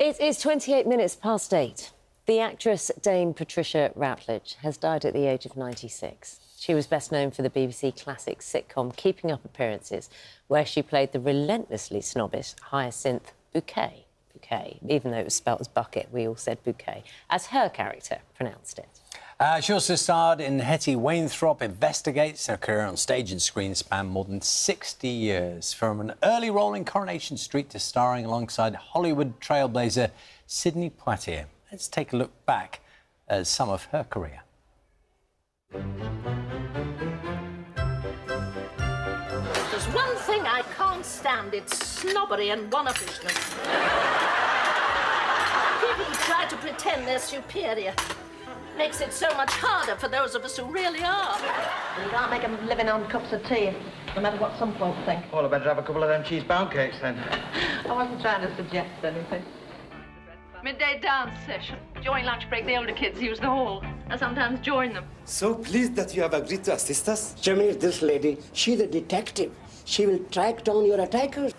It is 28 minutes past 8. The actress Dame Patricia Routledge has died at the age of 96. She was best known for the BBC classic sitcom Keeping Up Appearances, where she played the relentlessly snobbish Hyacinth Bouquet, even though it was spelt as bucket, we all said bouquet, as her character pronounced it. She also starred in Hetty Wainthropp Investigates. Her career on stage and screen spanned more than 60 years, from an early role in Coronation Street to starring alongside Hollywood trailblazer Sidney Poitier. Let's take a look back at some of her career. There's one thing I can't stand, it's snobbery and one-uppishness. People who try to pretend they're superior. Makes it so much harder for those of us who really are. You can't make them living on cups of tea, no matter what some folk think. Well, I better have a couple of them cheese pound cakes, then. I wasn't trying to suggest anything. Midday dance session. During lunch break, the older kids use the hall. I sometimes join them. So pleased that you have agreed to assist us. Jamil, this lady, she's a detective. She will track down your attackers.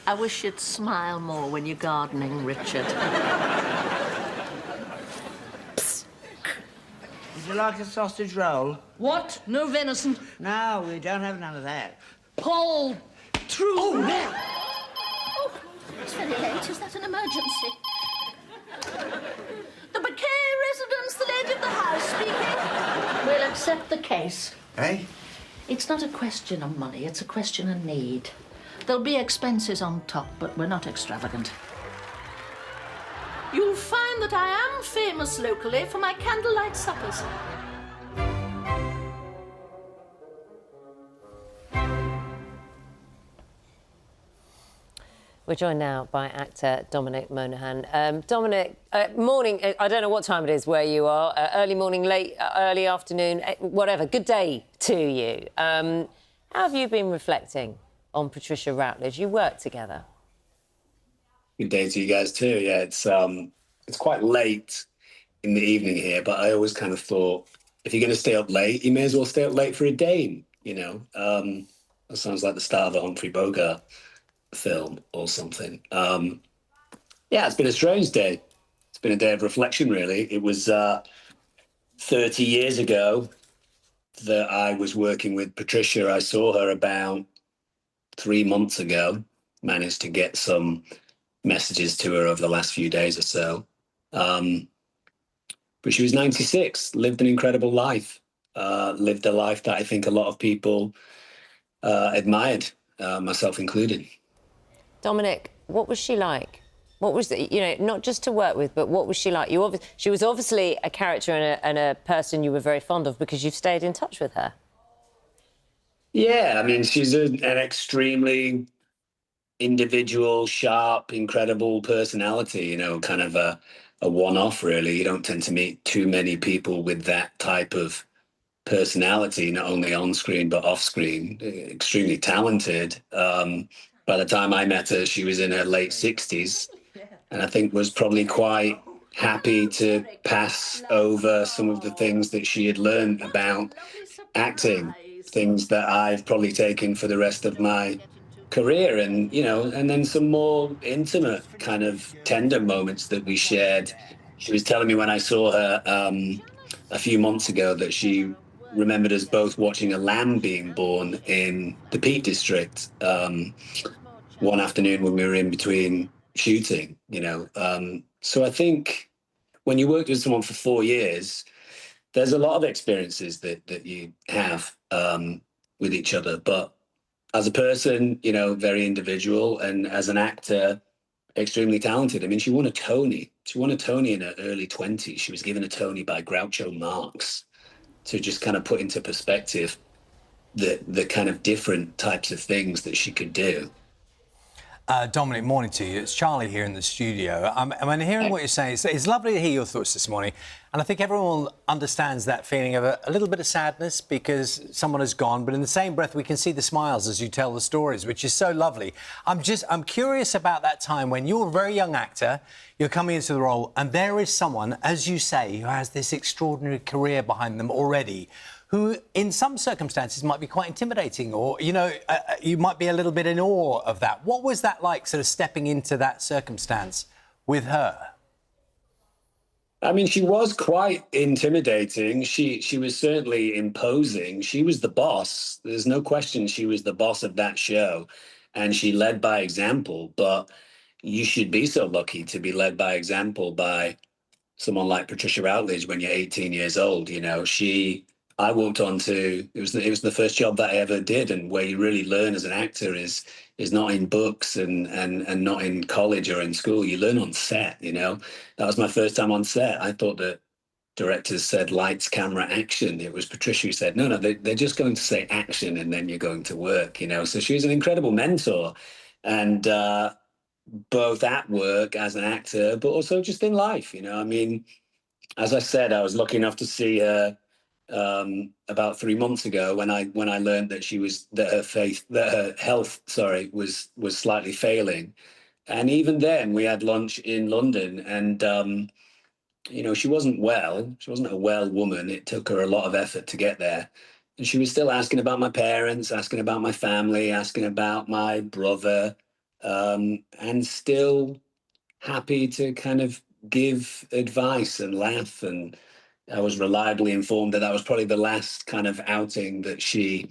I wish you'd smile more when you're gardening, Richard. Would you like a sausage roll? What? No venison? No, we don't have none of that. Paul! True! Oh, no! Oh, it's very late. Is that an emergency? The Bouquet residence, the lady of the house speaking. We'll accept the case. Hey? It's not a question of money, it's a question of need. There'll be expenses on top, but we're not extravagant. You'll find that I am famous locally for my candlelight suppers. We're joined now by actor Dominic Monaghan. Dominic, morning, I don't know what time it is where you are, early morning, late, early afternoon, whatever, good day to you. How have you been reflecting on Patricia Routledge? You work together. Good day to you guys too. Yeah, it's quite late in the evening here, but I always kind of thought, if you're going to stay up late, you may as well stay up late for a dame, you know. That sounds like the start of a Humphrey Bogart film or something. Yeah, it's been a strange day. It's been a day of reflection, really. It was 30 years ago that I was working with Patricia. I saw her about 3 months ago, managed to get some messages to her over the last few days or so. But she was 96, lived an incredible life, lived a life that I think a lot of people admired, myself included. Dominic, what was she like? What was, not just to work with, but what was she like? She was obviously a character and a person you were very fond of because you've stayed in touch with her. Yeah, I mean, she's an extremely individual, sharp, incredible personality, you know, kind of a one-off, really. You don't tend to meet too many people with that type of personality, not only on screen, but off screen. Extremely talented. By the time I met her, she was in her late 60s, and I think was probably quite happy to pass over some of the things that she had learned about acting, things that I've probably taken for the rest of my career, and and then some more intimate, kind of tender moments that we shared. She was telling me when I saw her a few months ago that she remembered us both watching a lamb being born in the Peak District one afternoon when we were in between shooting, So I think when you work with someone for 4 years, there's a lot of experiences that you have with each other. But as a person, very individual, and as an actor, extremely talented. I mean, she won a Tony. She won a Tony in her early 20s. She was given a Tony by Groucho Marx, to just kind of put into perspective the kind of different types of things that she could do. Dominic, morning to you. It's Charlie here in the studio. I'm hearing what you're saying. It's lovely to hear your thoughts this morning. And I think everyone understands that feeling of a little bit of sadness because someone has gone. But in the same breath, we can see the smiles as you tell the stories, which is so lovely. I'm curious about that time when you're a very young actor, you're coming into the role, and there is someone, as you say, who has this extraordinary career behind them already, who in some circumstances might be quite intimidating, or, you might be a little bit in awe of that. What was that like, sort of stepping into that circumstance with her? I mean, she was quite intimidating. She was certainly imposing. She was the boss. There's no question she was the boss of that show, and she led by example. But you should be so lucky to be led by example by someone like Patricia Routledge when you're 18 years old. You know, I walked on to, it was the first job that I ever did, and where you really learn as an actor is not in books and not in college or in school. You learn on set, you know. That was my first time on set. I thought that directors said lights, camera, action. It was Patricia who said, no, they're just going to say action and then you're going to work, you know. So she was an incredible mentor, and both at work as an actor, but also just in life, you know. I mean, as I said, I was lucky enough to see her about 3 months ago when I learned that her health, sorry, was slightly failing. And even then, we had lunch in London, and you know, she wasn't well. She wasn't a well woman. It took her a lot of effort to get there. And she was still asking about my parents, asking about my family, asking about my brother, and still happy to kind of give advice and laugh. And I was reliably informed that that was probably the last kind of outing that she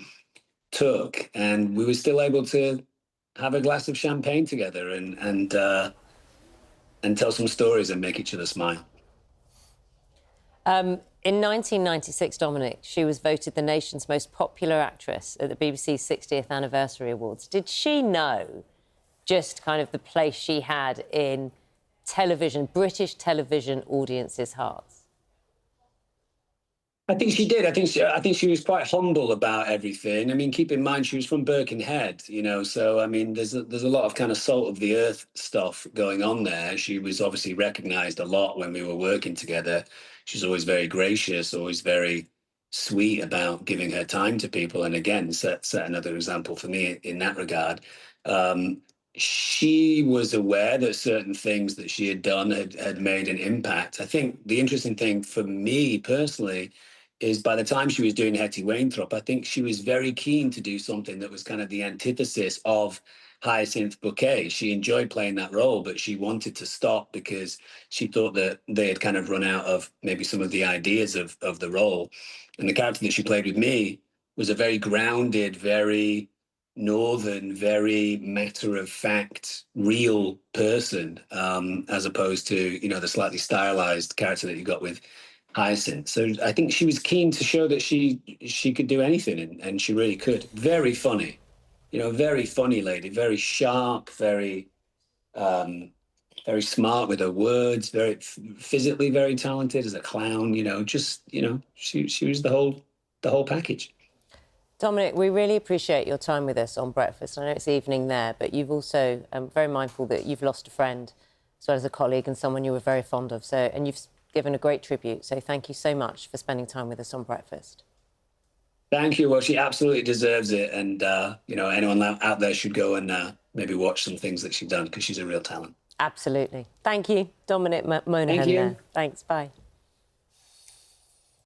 took. And we were still able to have a glass of champagne together and tell some stories and make each other smile. In 1996, Dominic, she was voted the nation's most popular actress at the BBC's 60th Anniversary Awards. Did she know just kind of the place she had in television, British television audiences' hearts? I think she did. I think she was quite humble about everything. I mean, keep in mind she was from Birkenhead, you know. So I mean, there's a lot of kind of salt of the earth stuff going on there. She was obviously recognised a lot when we were working together. She's always very gracious, always very sweet about giving her time to people. And again, set another example for me in that regard. She was aware that certain things that she had done had made an impact. I think the interesting thing for me personally is by the time she was doing Hetty Wainthropp, I think she was very keen to do something that was kind of the antithesis of Hyacinth Bouquet. She enjoyed playing that role, but she wanted to stop because she thought that they had kind of run out of maybe some of the ideas of the role. And the character that she played with me was a very grounded, very northern, very matter-of-fact, real person, as opposed to, you know, the slightly stylized character that you got with Hyacinth. So I think she was keen to show that she could do anything, and she really could. Very funny, you know, very funny lady, very sharp, very very smart with her words, very physically very talented as a clown. You know, just, you know, she was the whole package. Dominic, we really appreciate your time with us on Breakfast. I know it's evening there, but you've also very mindful that you've lost a friend as well as a colleague and someone you were very fond of. So, and you've given a great tribute. So thank you so much for spending time with us on Breakfast. Thank you. Well, she absolutely deserves it. And, you know, anyone out there should go and maybe watch some things that she's done, because she's a real talent. Absolutely. Thank you, Dominic Monaghan. Thank you. There. Thanks. Bye.